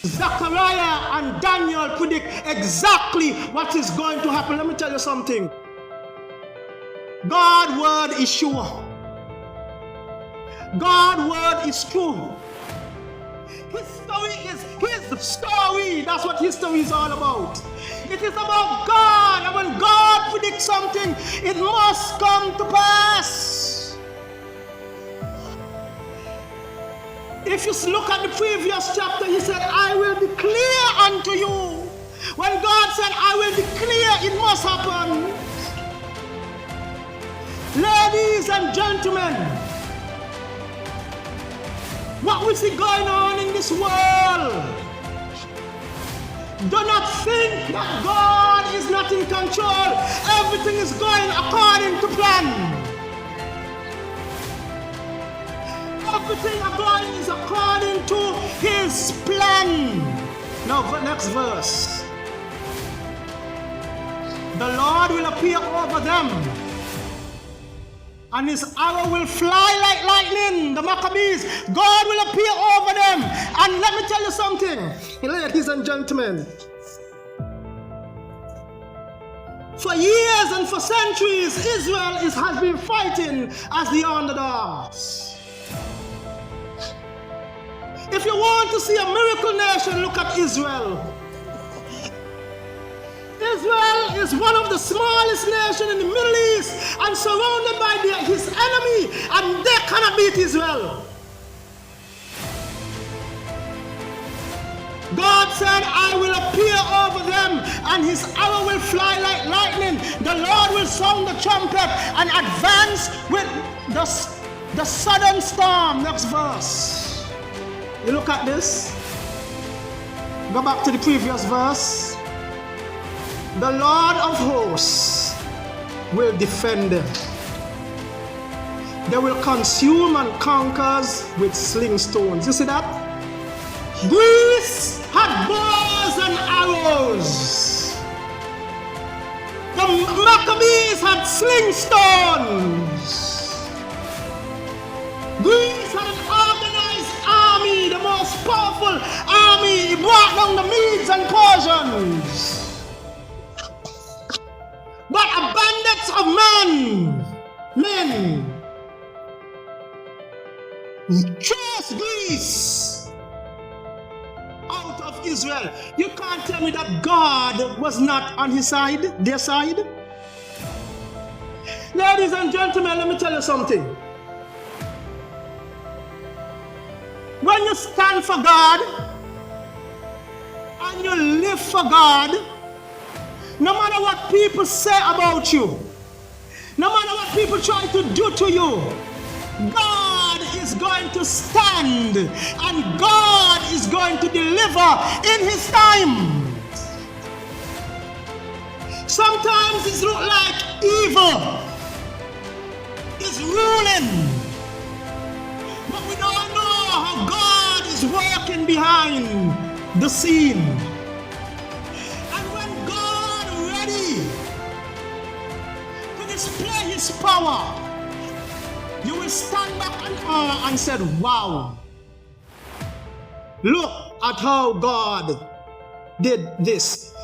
Zechariah and Daniel predict exactly what is going to happen. Let me tell you something. God's word is sure. God's word is true. History is his story. That's what history is all about. It is about God. And when God predicts something, it must come to pass. If you look at the previous chapter, he said, I will declare unto you. When God said, I will declare, it must happen. Ladies and gentlemen, what we see going on in this world, do not think that God is not in control. Everything is going according to plan. Everything is according to his plan. Now, next verse. The Lord will appear over them, and his arrow will fly like lightning. The Maccabees, God will appear over them. And let me tell you something, ladies and gentlemen. For years and for centuries, Israel has been fighting as the underdogs. If you want to see a miracle nation, look at Israel. Israel is one of the smallest nations in the Middle East and surrounded by his enemy, and they cannot beat Israel. God said, I will appear over them, and his arrow will fly like lightning. The Lord will sound the trumpet and advance with the sudden storm. Next verse. You look at this. Go back to the previous verse. The Lord of hosts will defend them. They will consume and conquer with sling stones. You see that? Greece had bows and arrows. The Maccabees had sling stones. Greece had an organized army, the most powerful army. He brought down the Medes and Persians. But a bandits of men chased Greece out of Israel. You can't tell me that God was not on his side, their side. Ladies and gentlemen, let me tell you something. When you stand for God and you live for God, no matter what people say about you, no matter what people try to do to you, God is going to stand and God is going to deliver in his time. Sometimes it looks like evil is ruling, but we don't know how God is working behind the scene. Display his power, you will stand back in awe and say, wow, look at how God did this.